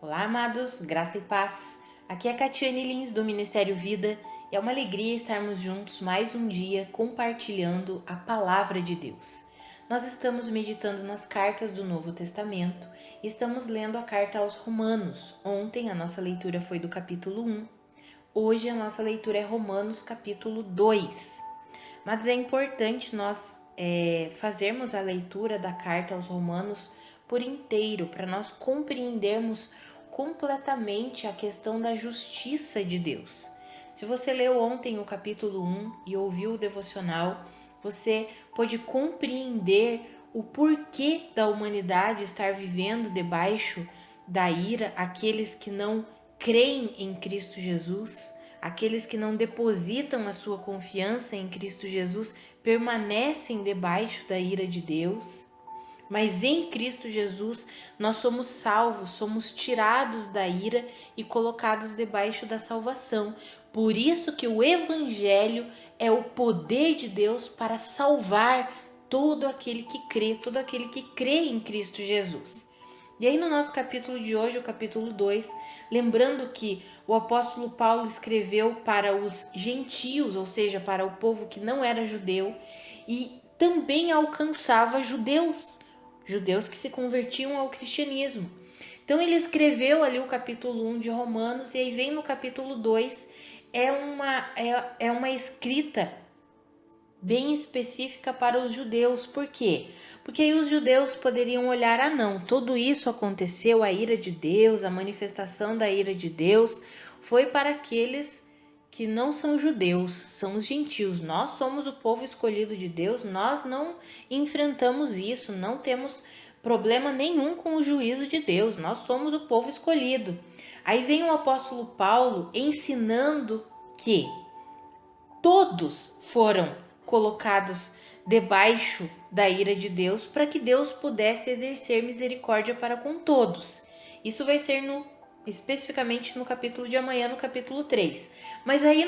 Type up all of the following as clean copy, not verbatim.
Olá, amados, graça e paz. Aqui é a Catiane Lins do Ministério Vida. É uma alegria estarmos juntos mais um dia compartilhando a palavra de Deus. Nós estamos meditando nas cartas do Novo Testamento e estamos lendo a carta aos Romanos. Ontem a nossa leitura foi do capítulo 1. Hoje a nossa leitura é Romanos capítulo 2. Mas é importante nós fazermos a leitura da carta aos Romanos por inteiro, para nós compreendermos completamente a questão da justiça de Deus. Se você leu ontem o capítulo 1 e ouviu o devocional, você pode compreender o porquê da humanidade estar vivendo debaixo da ira, aqueles que não creem em Cristo Jesus, aqueles que não depositam a sua confiança em Cristo Jesus, permanecem debaixo da ira de Deus. Mas em Cristo Jesus nós somos salvos, somos tirados da ira e colocados debaixo da salvação. Por isso que o Evangelho é o poder de Deus para salvar todo aquele que crê em Cristo Jesus. E aí no nosso capítulo de hoje, o capítulo 2, lembrando que o apóstolo Paulo escreveu para os gentios, ou seja, para o povo que não era judeu, e também alcançava judeus que se convertiam ao cristianismo. Então ele escreveu ali o capítulo 1 de Romanos, e aí vem no capítulo 2, é uma escrita bem específica para os judeus. Por quê? Porque aí os judeus poderiam olhar, não, tudo isso aconteceu, a ira de Deus, a manifestação da ira de Deus, foi para aqueles que não são judeus, são os gentios. Nós somos o povo escolhido de Deus, nós não enfrentamos isso, não temos problema nenhum com o juízo de Deus, nós somos o povo escolhido. Aí vem o apóstolo Paulo ensinando que todos foram colocados debaixo da ira de Deus para que Deus pudesse exercer misericórdia para com todos. Isso vai ser especificamente no capítulo de amanhã, no capítulo 3. Mas aí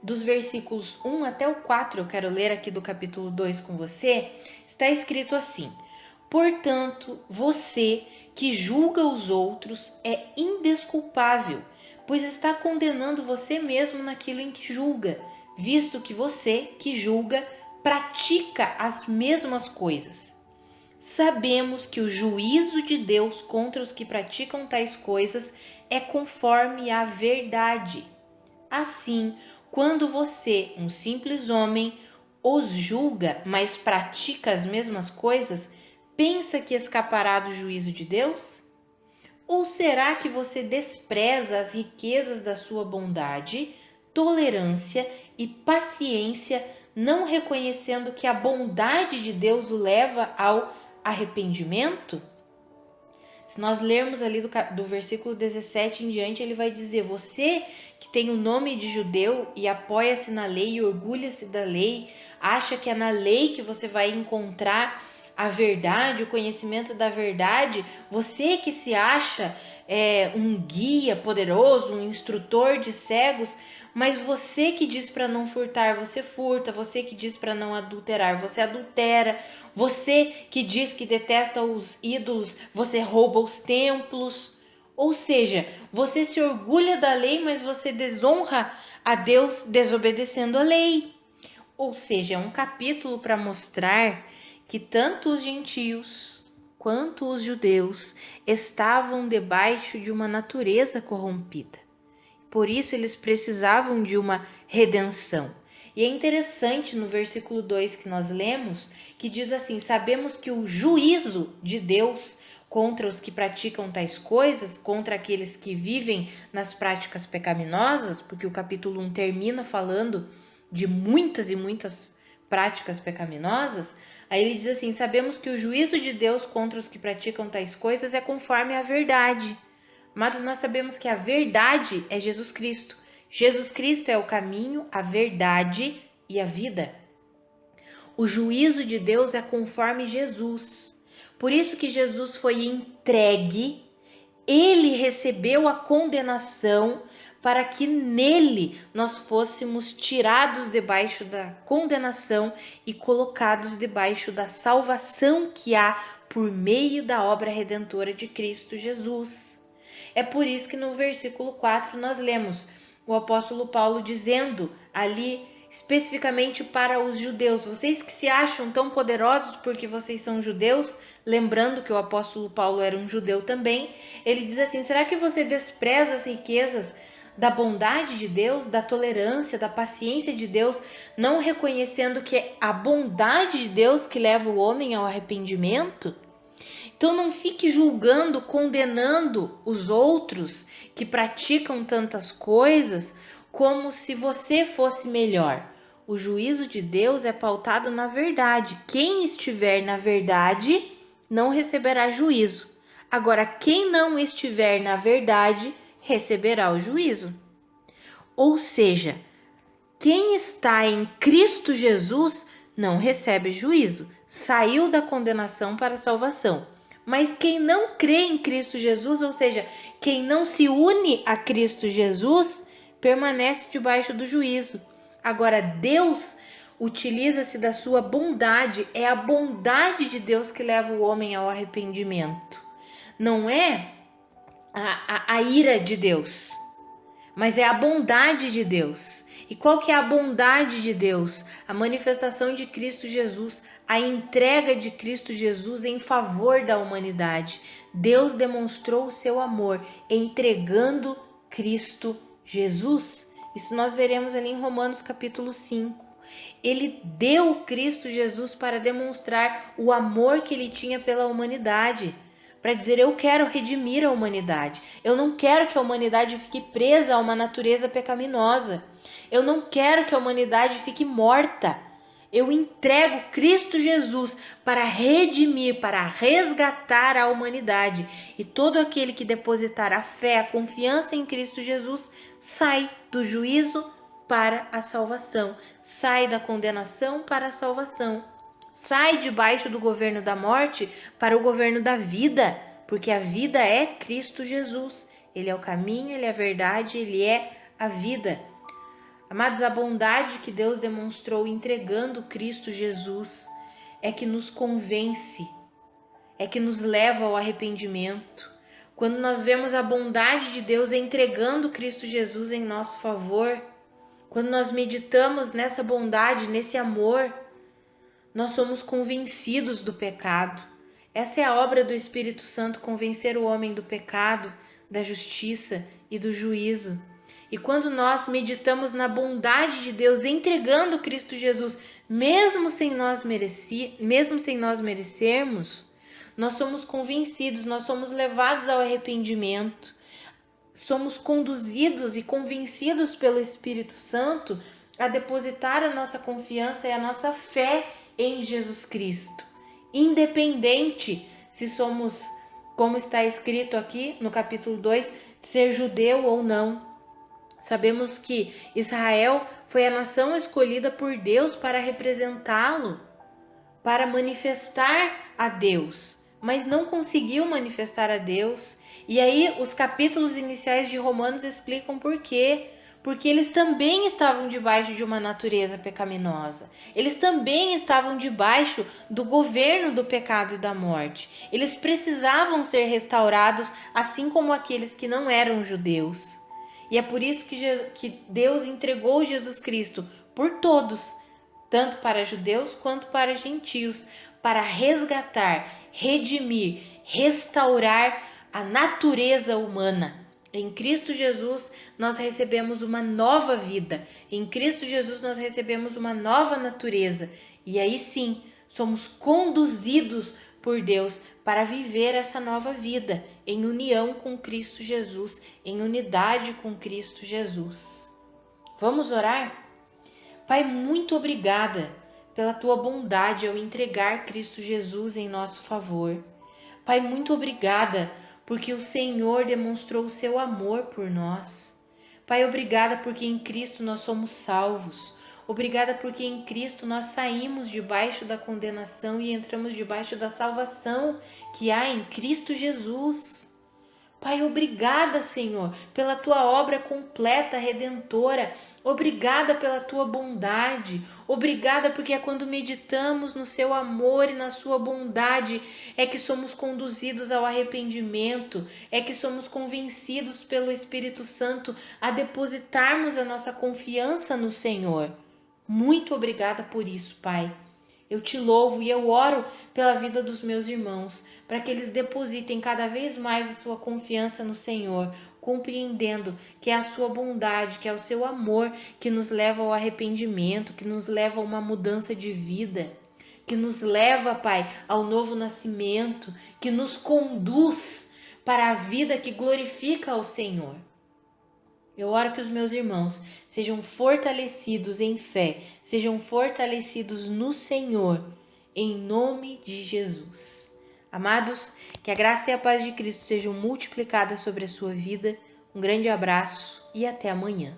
dos versículos 1 até o 4, eu quero ler aqui do capítulo 2 com você, está escrito assim: portanto, você que julga os outros é indesculpável, pois está condenando você mesmo naquilo em que julga, visto que você que julga pratica as mesmas coisas. Sabemos que o juízo de Deus contra os que praticam tais coisas é conforme à verdade. Assim, quando você, um simples homem, os julga, mas pratica as mesmas coisas, pensa que escapará do juízo de Deus? Ou será que você despreza as riquezas da sua bondade, tolerância e paciência, não reconhecendo que a bondade de Deus o leva ao arrependimento? Se nós lermos ali do versículo 17 em diante, ele vai dizer: você que tem o nome de judeu e apoia-se na lei e orgulha-se da lei, acha que é na lei que você vai encontrar a verdade, o conhecimento da verdade, você que se acha um guia poderoso, um instrutor de cegos, mas você que diz para não furtar, você furta, você que diz para não adulterar, você adultera, você que diz que detesta os ídolos, você rouba os templos. Ou seja, você se orgulha da lei, mas você desonra a Deus desobedecendo a lei. Ou seja, é um capítulo para mostrar que tanto os gentios quanto os judeus estavam debaixo de uma natureza corrompida. Por isso eles precisavam de uma redenção. E é interessante no versículo 2 que nós lemos, que diz assim: sabemos que o juízo de Deus contra os que praticam tais coisas, contra aqueles que vivem nas práticas pecaminosas, porque o capítulo 1 termina falando de muitas e muitas práticas pecaminosas. Aí ele diz assim: sabemos que o juízo de Deus contra os que praticam tais coisas é conforme a verdade. Mas nós sabemos que a verdade é Jesus Cristo. Jesus Cristo é o caminho, a verdade e a vida. O juízo de Deus é conforme Jesus. Por isso que Jesus foi entregue, ele recebeu a condenação para que nele nós fôssemos tirados debaixo da condenação e colocados debaixo da salvação que há por meio da obra redentora de Cristo Jesus. É por isso que no versículo 4 nós lemos o apóstolo Paulo dizendo ali especificamente para os judeus: vocês que se acham tão poderosos porque vocês são judeus, lembrando que o apóstolo Paulo era um judeu também, ele diz assim: será que você despreza as riquezas da bondade de Deus, da tolerância, da paciência de Deus, não reconhecendo que é a bondade de Deus que leva o homem ao arrependimento? Então não fique julgando, condenando os outros que praticam tantas coisas como se você fosse melhor. O juízo de Deus é pautado na verdade. Quem estiver na verdade não receberá juízo. Agora, quem não estiver na verdade receberá o juízo. Ou seja, quem está em Cristo Jesus não recebe juízo, saiu da condenação para a salvação. Mas quem não crê em Cristo Jesus, ou seja, quem não se une a Cristo Jesus, permanece debaixo do juízo. Agora, Deus utiliza-se da sua bondade, é a bondade de Deus que leva o homem ao arrependimento. Não é a ira de Deus, mas é a bondade de Deus. E qual que é a bondade de Deus? A manifestação de Cristo Jesus, a entrega de Cristo Jesus em favor da humanidade. Deus demonstrou o seu amor entregando Cristo Jesus. Isso nós veremos ali em Romanos capítulo 5. Ele deu Cristo Jesus para demonstrar o amor que ele tinha pela humanidade. Para dizer: eu quero redimir a humanidade. Eu não quero que a humanidade fique presa a uma natureza pecaminosa. Eu não quero que a humanidade fique morta. Eu entrego Cristo Jesus para redimir, para resgatar a humanidade. E todo aquele que depositar a fé, a confiança em Cristo Jesus, sai do juízo para a salvação. Sai da condenação para a salvação. Sai debaixo do governo da morte para o governo da vida, porque a vida é Cristo Jesus. Ele é o caminho, ele é a verdade, ele é a vida. Amados, a bondade que Deus demonstrou entregando Cristo Jesus é que nos convence, é que nos leva ao arrependimento. Quando nós vemos a bondade de Deus entregando Cristo Jesus em nosso favor, quando nós meditamos nessa bondade, nesse amor, nós somos convencidos do pecado. Essa é a obra do Espírito Santo, convencer o homem do pecado, da justiça e do juízo. E quando nós meditamos na bondade de Deus entregando Cristo Jesus, mesmo sem nós merecermos, nós somos convencidos, nós somos levados ao arrependimento, somos conduzidos e convencidos pelo Espírito Santo a depositar a nossa confiança e a nossa fé em Jesus Cristo, independente se somos, como está escrito aqui no capítulo 2, ser judeu ou não. Sabemos que Israel foi a nação escolhida por Deus para representá-lo, para manifestar a Deus, mas não conseguiu manifestar a Deus. E aí os capítulos iniciais de Romanos explicam por quê. Porque eles também estavam debaixo de uma natureza pecaminosa. Eles também estavam debaixo do governo do pecado e da morte. Eles precisavam ser restaurados, assim como aqueles que não eram judeus. E é por isso que Deus entregou Jesus Cristo por todos, tanto para judeus quanto para gentios, para resgatar, redimir, restaurar a natureza humana. Em Cristo Jesus nós recebemos uma nova vida. Em Cristo Jesus nós recebemos uma nova natureza. E aí sim, somos conduzidos por Deus para viver essa nova vida em união com Cristo Jesus, em unidade com Cristo Jesus. Vamos orar? Pai, muito obrigada pela tua bondade ao entregar Cristo Jesus em nosso favor. Pai, muito obrigada porque o Senhor demonstrou o seu amor por nós. Pai, obrigada porque em Cristo nós somos salvos. Obrigada porque em Cristo nós saímos debaixo da condenação e entramos debaixo da salvação que há em Cristo Jesus. Pai, obrigada, Senhor, pela tua obra completa, redentora. Obrigada pela tua bondade. Obrigada porque é quando meditamos no seu amor e na sua bondade é que somos conduzidos ao arrependimento, é que somos convencidos pelo Espírito Santo a depositarmos a nossa confiança no Senhor. Muito obrigada por isso, Pai. Eu te louvo e eu oro pela vida dos meus irmãos, para que eles depositem cada vez mais a sua confiança no Senhor, compreendendo que é a sua bondade, que é o seu amor que nos leva ao arrependimento, que nos leva a uma mudança de vida, que nos leva, Pai, ao novo nascimento, que nos conduz para a vida que glorifica ao Senhor. Eu oro que os meus irmãos sejam fortalecidos em fé, sejam fortalecidos no Senhor, em nome de Jesus. Amados, que a graça e a paz de Cristo sejam multiplicadas sobre a sua vida. Um grande abraço e até amanhã.